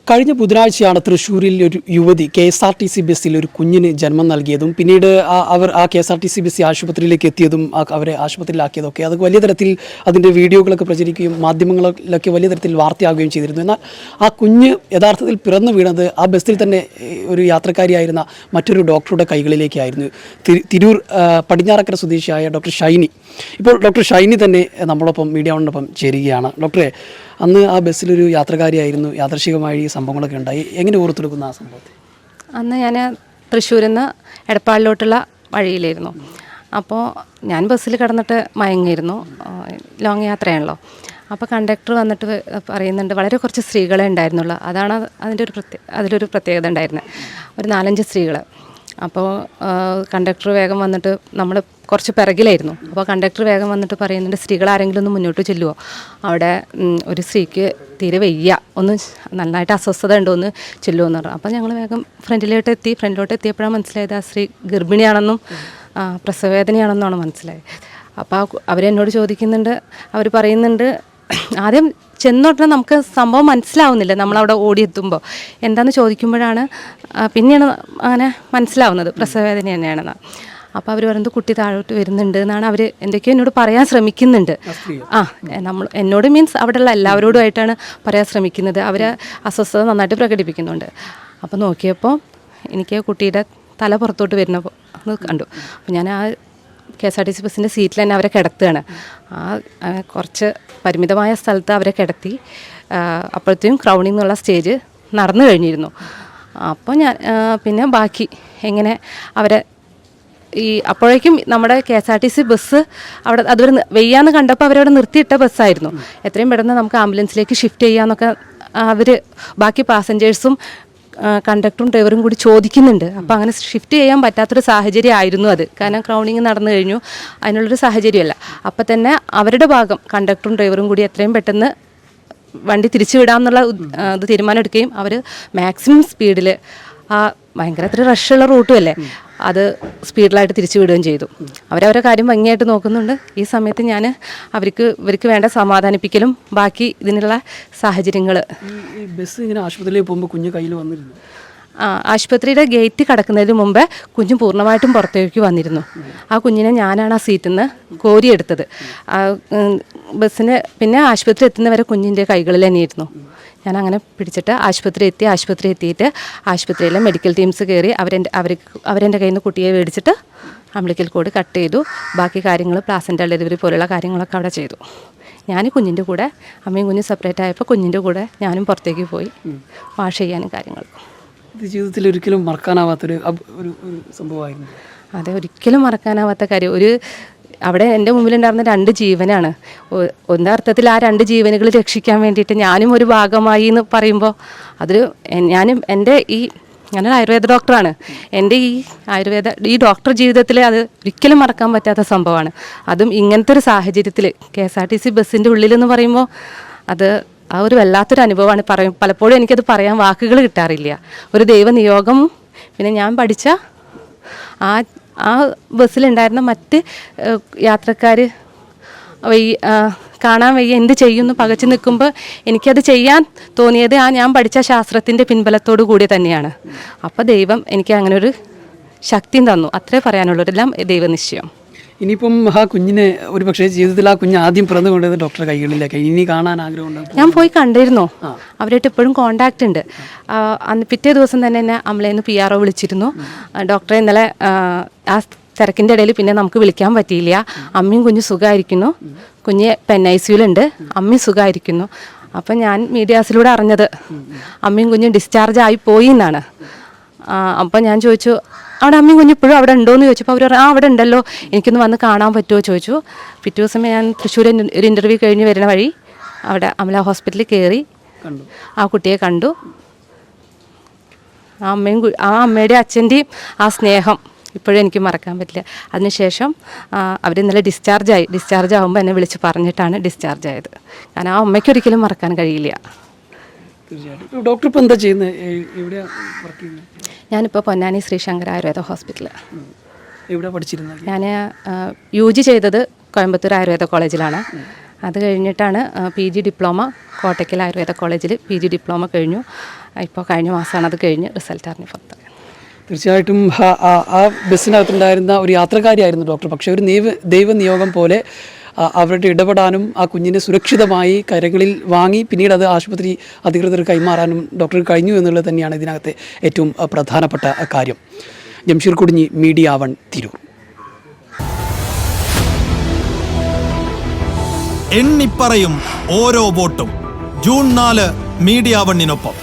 കഴിഞ്ഞ ബുധനാഴ്ചയാണ് തൃശ്ശൂരിൽ ഒരു യുവതി KSRTC ബസ്സിൽ ഒരു കുഞ്ഞിന് ജന്മം നൽകിയതും പിന്നീട് അവർ KSRTC ബസ് ആശുപത്രിയിലേക്ക് എത്തിയതും അവരെ ആശുപത്രിയിലാക്കിയതൊക്കെ അത് വലിയ തരത്തിൽ അതിൻ്റെ വീഡിയോകളൊക്കെ പ്രചരിക്കുകയും മാധ്യമങ്ങളിലൊക്കെ വലിയ തരത്തിൽ വാർത്തയാവുകയും ചെയ്തിരുന്നു. എന്നാൽ ആ കുഞ്ഞ് യഥാർത്ഥത്തിൽ പിറന്നു വീണത് ആ ബസ്സിൽ തന്നെ ഒരു യാത്രക്കാരിയായിരുന്ന മറ്റൊരു ഡോക്ടറുടെ കൈകളിലേക്കായിരുന്നു. തിരൂർ പടിഞ്ഞാറക്കര സ്വദേശിയായ ഡോക്ടർ ഷൈനി. ഇപ്പോൾ ഡോക്ടർ ഷൈനി തന്നെ നമ്മളൊപ്പം മീഡിയ വണ്ണൊപ്പം ചേരുകയാണ്. ഡോക്ടറെ, അന്ന് ആ ബസ്സിലൊരു യാത്രക്കാരിയായിരുന്നു, യാദൃശികമായി ഈ സംഭവങ്ങളൊക്കെ ഉണ്ടായി. എങ്ങനെ ഓർത്തെടുക്കുന്ന ആ സംഭവത്തെ? അന്ന് ഞാൻ തൃശ്ശൂരിൽ നിന്ന് എടപ്പാളിലോട്ടുള്ള വഴിയിലായിരുന്നു. അപ്പോൾ ഞാൻ ബസ്സിൽ കിടന്നിട്ട് മയങ്ങിയിരുന്നു. ലോങ് യാത്രയാണല്ലോ. അപ്പോൾ കണ്ടക്ടർ വന്നിട്ട് പറയുന്നുണ്ട്, വളരെ കുറച്ച് സ്ത്രീകളെ ഉണ്ടായിരുന്നുള്ളൂ. അതാണ് അതിലൊരു പ്രത്യേകത ഉണ്ടായിരുന്നത്, ഒരു 4-5 സ്ത്രീകൾ. അപ്പോൾ കണ്ടക്ടർ വേഗം വന്നിട്ട്, നമ്മൾ കുറച്ച് പിറകിലായിരുന്നു. അപ്പോൾ കണ്ടക്ടർ വേഗം വന്നിട്ട് പറയുന്നുണ്ട്, സ്ത്രീകൾ ആരെങ്കിലും ഒന്ന് മുന്നോട്ട് ചെല്ലുമോ, അവിടെ ഒരു സ്ത്രീക്ക് തീരെ വയ്യ, ഒന്ന് നന്നായിട്ട് അസ്വസ്ഥത ഉണ്ടോ, ഒന്ന് ചെല്ലുമോ എന്ന് പറഞ്ഞു. അപ്പോൾ ഞങ്ങൾ വേഗം ഫ്രണ്ടിലോട്ട് എത്തിയപ്പോഴാണ് മനസ്സിലായത് ആ സ്ത്രീ ഗർഭിണിയാണെന്നും പ്രസവവേദനയാണെന്നാണ് മനസ്സിലായത്. അപ്പോൾ അവരെന്നോട് ചോദിക്കുന്നുണ്ട്, അവർ പറയുന്നുണ്ട്, ആദ്യം ചെന്നോട്ടനെ നമുക്ക് സംഭവം മനസ്സിലാവുന്നില്ല. നമ്മളവിടെ ഓടിയെത്തുമ്പോൾ എന്താണെന്ന് ചോദിക്കുമ്പോഴാണ് പിന്നെയാണ് അങ്ങനെ മനസ്സിലാവുന്നത് പ്രസവവേദന തന്നെയാണെന്ന്. അപ്പോൾ അവർ പറയുന്നത് കുട്ടി താഴോട്ട് വരുന്നുണ്ട് എന്നാണ് അവർ എന്തൊക്കെയോ എന്നോട് പറയാൻ ശ്രമിക്കുന്നുണ്ട്. എന്നോട് മീൻസ് അവിടെയുള്ള എല്ലാവരോടുമായിട്ടാണ് പറയാൻ ശ്രമിക്കുന്നത്. അവർ അസ്വസ്ഥത നന്നായിട്ട് പ്രകടിപ്പിക്കുന്നുണ്ട്. അപ്പോൾ നോക്കിയപ്പോൾ എനിക്ക് കുട്ടിയുടെ തല പുറത്തോട്ട് വരുന്ന കണ്ടു. അപ്പോൾ ഞാൻ ആ KSRTC ബസ്സിൻ്റെ സീറ്റിൽ തന്നെ അവരെ കിടത്തുകയാണ്. കുറച്ച് പരിമിതമായ സ്ഥലത്ത് അവരെ കിടത്തി. അപ്പോഴത്തേക്കും ക്രൗണിൽ നിന്നുള്ള സ്റ്റേജ് നടന്നു കഴിഞ്ഞിരുന്നു. അപ്പോൾ ഞാൻ പിന്നെ ബാക്കി എങ്ങനെ അവരെ അപ്പോഴേക്കും നമ്മുടെ KSRTC ബസ് അവിടെ അതുവരെ വെയ്യാന്ന് കണ്ടപ്പോൾ അവരവിടെ നിർത്തിയിട്ട ബസ്സായിരുന്നു. എത്രയും പെട്ടെന്ന് നമുക്ക് ആംബുലൻസിലേക്ക് ഷിഫ്റ്റ് ചെയ്യാമെന്നൊക്കെ അവർ ബാക്കി പാസഞ്ചേഴ്സും കണ്ടക്ടറും ഡ്രൈവറും കൂടി ചോദിക്കുന്നുണ്ട്. അപ്പോൾ അങ്ങനെ ഷിഫ്റ്റ് ചെയ്യാൻ പറ്റാത്തൊരു സാഹചര്യം ആയിരുന്നു അത്. കാരണം ക്രൗണിങ് നടന്നു കഴിഞ്ഞു, അതിനുള്ളൊരു സാഹചര്യമല്ല. അപ്പം തന്നെ അവരുടെ ഭാഗം കണ്ടക്ടറും ഡ്രൈവറും കൂടി എത്രയും പെട്ടെന്ന് വണ്ടി തിരിച്ചു വിടാമെന്നുള്ള ഇത് തീരുമാനം എടുക്കുകയും അവർ മാക്സിമം സ്പീഡിൽ ഭയങ്കര റഷുള്ള റൂട്ടും അല്ലേ, അത് സ്പീഡിലായിട്ട് തിരിച്ചു വിടുകയും ചെയ്തു. അവരവരെ കാര്യം ഭംഗിയായിട്ട് നോക്കുന്നുണ്ട്. ഈ സമയത്ത് ഞാൻ ഇവർക്ക് വേണ്ട സമാധാനിപ്പിക്കലും ബാക്കി ഇതിനുള്ള സാഹചര്യങ്ങൾ. ബസ് ഇങ്ങനെ ആശുപത്രിയിലേക്ക് പോകുമ്പോൾ കുഞ്ഞ് കയ്യിൽ വന്നിരുന്നു. ആശുപത്രിയുടെ ഗേറ്റ് കടക്കുന്നതിന് മുമ്പേ കുഞ്ഞ് പൂർണ്ണമായിട്ടും പുറത്തേക്ക് വന്നിരുന്നു. ആ കുഞ്ഞിനെ ഞാനാണ് ആ സീറ്റിൽ നിന്ന് കോരിയെടുത്തത്. ബസ്സിന് പിന്നെ ആശുപത്രി എത്തുന്നവരെ കുഞ്ഞിൻ്റെ കൈകളിൽ തന്നെയായിരുന്നു. ഞാൻ അങ്ങനെ പിടിച്ചിട്ട് ആശുപത്രി എത്തിയിട്ട് ആശുപത്രിയിലെ മെഡിക്കൽ ടീംസ് കയറി അവരെൻ്റെ കയ്യിൽ നിന്ന് കുട്ടിയെ മേടിച്ചിട്ട് അംബ്ലിക്കൽ കോഡ് കട്ട് ചെയ്തു. ബാക്കി കാര്യങ്ങൾ പ്ലാസൻ്റ ഡെലിവറി പോലുള്ള കാര്യങ്ങളൊക്കെ അവിടെ ചെയ്തു. ഞാൻ കുഞ്ഞിൻ്റെ കൂടെ, അമ്മയും കുഞ്ഞും സെപ്പറേറ്റ് ആയപ്പോൾ കുഞ്ഞിൻ്റെ കൂടെ ഞാനും പുറത്തേക്ക് പോയി വാഷ് ചെയ്യാനും കാര്യങ്ങൾക്കും. ഇത് ജീവിതത്തിൽ ഒരിക്കലും മറക്കാനാവാത്തൊരു ഒരു സംഭവമായിരുന്നു. അതെ, ഒരിക്കലും മറക്കാനാവാത്ത കാര്യം. അവിടെ എൻ്റെ മുമ്പിലുണ്ടായിരുന്ന 2 ജീവനാണ്. ഒന്നർത്ഥത്തിൽ ആ 2 ജീവനുകൾ രക്ഷിക്കാൻ വേണ്ടിയിട്ട് ഞാനും ഒരു ഭാഗമായി എന്ന് പറയുമ്പോൾ അതൊരു ഞാനൊരു ആയുർവേദ ഡോക്ടറാണ്. എൻ്റെ ഈ ഡോക്ടർ ജീവിതത്തിൽ അത് ഒരിക്കലും മറക്കാൻ പറ്റാത്ത സംഭവമാണ്. അതും ഇങ്ങനത്തെ ഒരു സാഹചര്യത്തിൽ KSRTC ബസ്സിൻ്റെ ഉള്ളിലെന്ന് പറയുമ്പോൾ അത് ആ ഒരു വല്ലാത്തൊരു അനുഭവമാണ്. പലപ്പോഴും എനിക്കത് പറയാൻ വാക്കുകൾ കിട്ടാറില്ല. ഒരു ദൈവനിയോഗം. പിന്നെ ഞാൻ പഠിച്ച ആ ബസ്സിലുണ്ടായിരുന്ന മറ്റ് യാത്രക്കാർ കാണാൻ വയ്യ, എന്ത് ചെയ്യുമെന്ന് പകച്ചു നിൽക്കുമ്പോൾ എനിക്കത് ചെയ്യാൻ തോന്നിയത് ഞാൻ പഠിച്ച ശാസ്ത്രത്തിൻ്റെ പിൻബലത്തോടു കൂടി തന്നെയാണ്. അപ്പോൾ ദൈവം എനിക്ക് അങ്ങനെ ഒരു ശക്തിയും തന്നു. അത്രേ പറയാനുള്ളതെല്ലാം ദൈവനിശ്ചയം. ഇനിയിപ്പം ആ കുഞ്ഞിനെ ഒരു പക്ഷേ ജീവിതത്തിൽ ആ കുഞ്ഞ് ആദ്യം പിറന്നു കൊണ്ടത് ഡോക്ടറെ കൈകളിലേക്ക് ഇനി കാണാൻ ആഗ്രഹമുണ്ട്. ഞാൻ പോയി കണ്ടിരുന്നു. അവരായിട്ട് ഇപ്പോഴും കോണ്ടാക്റ്റ് ഉണ്ട്. അന്ന് പിറ്റേ ദിവസം തന്നെ എന്നെ അമ്മളേന്ന് PRO വിളിച്ചിരുന്നു. ഡോക്ടറെ ഇന്നലെ ആ തിരക്കിൻ്റെ ഇടയിൽ പിന്നെ നമുക്ക് വിളിക്കാൻ പറ്റിയില്ല. അമ്മയും കുഞ്ഞും സുഖമായിരിക്കുന്നു. കുഞ്ഞ് NICUലുണ്ട്, അമ്മയും സുഖമായിരിക്കുന്നു. അപ്പം ഞാൻ മീഡിയാസിലൂടെ അറിഞ്ഞത് അമ്മയും കുഞ്ഞും ഡിസ്ചാർജ് ആയി പോയി എന്നാണ്. അപ്പം ഞാൻ ചോദിച്ചു, അവിടെ അമ്മയും കുഞ്ഞും ഇപ്പോഴും അവിടെ ഉണ്ടോയെന്ന് ചോദിച്ചപ്പോൾ അവർ അവിടെ ഉണ്ടല്ലോ, എനിക്കൊന്ന് വന്ന് കാണാൻ പറ്റുമോ ചോദിച്ചു. പിറ്റേ ദിവസം ഞാൻ തൃശ്ശൂർ ഒരു ഇൻ്റർവ്യൂ കഴിഞ്ഞ് വരുന്ന വഴി അവിടെ അമല ഹോസ്പിറ്റലിൽ കയറി ആ കുട്ടിയെ കണ്ടു. ആ അമ്മയുടെ അച്ഛൻ്റെയും ആ സ്നേഹം ഇപ്പോഴും എനിക്ക് മറക്കാൻ പറ്റില്ല. അതിനുശേഷം അവർ ഇന്നലെ ഡിസ്ചാർജ് ആകുമ്പോൾ എന്നെ വിളിച്ച് പറഞ്ഞിട്ടാണ് ഡിസ്ചാർജ് ആയത്. കാരണം ആ അമ്മയ്ക്ക് ഒരിക്കലും മറക്കാൻ കഴിയില്ല. തീർച്ചയായിട്ടും. ഡോക്ടർ ഇപ്പോൾ എന്താ ചെയ്യുന്നത്? എവിടെയാണ് വർക്ക് ചെയ്യുന്നത്? ഞാനിപ്പോൾ പൊന്നാനി ശ്രീശങ്കര ആയുർവേദ ഹോസ്പിറ്റൽ. എവിടെ പഠിച്ചിരുന്നത്? ഞാൻ UG ചെയ്തത് കോയമ്പത്തൂർ ആയുർവേദ കോളേജിലാണ്. അത് കഴിഞ്ഞിട്ടാണ് PG ഡിപ്ലോമ കോട്ടയ്ക്കൽ ആയുർവേദ കോളേജിൽ PG ഡിപ്ലോമ കഴിഞ്ഞു. ഇപ്പോൾ കഴിഞ്ഞ മാസമാണ് അത് കഴിഞ്ഞ് റിസൾട്ട് അറിഞ്ഞ് പുറത്ത്. തീർച്ചയായിട്ടും ആ ബസ്സിനകത്തുണ്ടായിരുന്ന ഒരു യാത്രക്കാരിയായിരുന്നു ഡോക്ടർ. പക്ഷേ ഒരു ദൈവനിയോഗം പോലെ അവരുടെ ഇടപെടാനും ആ കുഞ്ഞിനെ സുരക്ഷിതമായി കരകളിൽ വാങ്ങി പിന്നീട് അത് ആശുപത്രി അധികൃതർ കൈമാറാനും ഡോക്ടർക്ക് കഴിഞ്ഞു എന്നുള്ളത് തന്നെയാണ് ഇതിനകത്തെ ഏറ്റവും പ്രധാനപ്പെട്ട കാര്യം. ജംഷീർ കുടിഞ്ഞി, മീഡിയ 1, തിരൂർ. എണ്ണിപ്പറയും ഓരോ വോട്ടും. June 4 media 1-നൊപ്പം.